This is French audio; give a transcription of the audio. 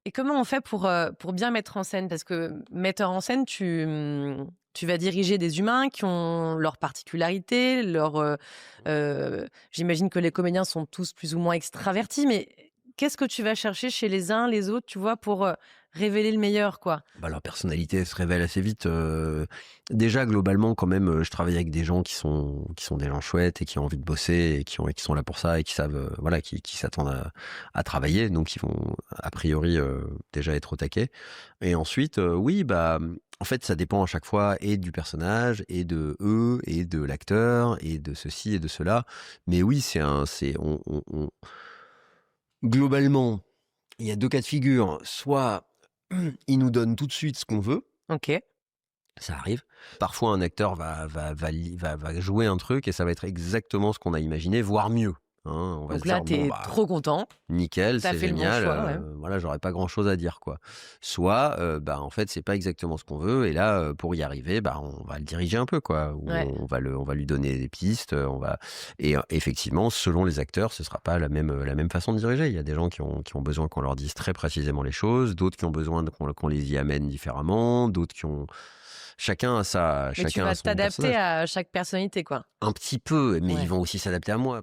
Et comment on fait pour bien mettre en scène? Parce que metteur en scène, tu vas diriger des humains qui ont leurs particularités, j'imagine que les comédiens sont tous plus ou moins extravertis, mais qu'est-ce que tu vas chercher chez les uns, les autres, tu vois, pour, révéler le meilleur, quoi? Bah, leur personnalité, elle se révèle assez vite. Déjà, globalement, quand même, je travaille avec des gens qui sont des gens chouettes et qui ont envie de bosser et qui sont là pour ça et qui savent, voilà, qui s'attendent à travailler. Donc, ils vont, a priori, déjà être au taquet. Et ensuite, oui, bah, en fait, ça dépend à chaque fois et du personnage et de eux et de l'acteur et de ceci et de cela. Mais oui, globalement, il y a 2 cas de figure. Soit, ils nous donnent tout de suite ce qu'on veut. OK. Ça arrive. Parfois, un acteur va jouer un truc et ça va être exactement ce qu'on a imaginé, voire mieux, hein. On va se Donc là, dire: tu «Bon, es bah, trop content, nickel, tu as c'est fait le bon génial, choix, ouais. voilà, j'aurais pas grand chose à dire, quoi». Soit, bah, en fait, c'est pas exactement ce qu'on veut et là, pour y arriver, bah, on va le diriger un peu, quoi, ou Ouais. on va lui donner des pistes, effectivement, selon les acteurs, ce sera pas la même façon de diriger. Il y a des gens qui ont besoin qu'on leur dise très précisément les choses, d'autres qui ont besoin qu'on les y amène différemment, d'autres qui ont Mais tu chacun a vas son t'adapter personnage. à chaque personnalité, quoi? Un petit peu, mais ils Ouais. vont aussi s'adapter à moi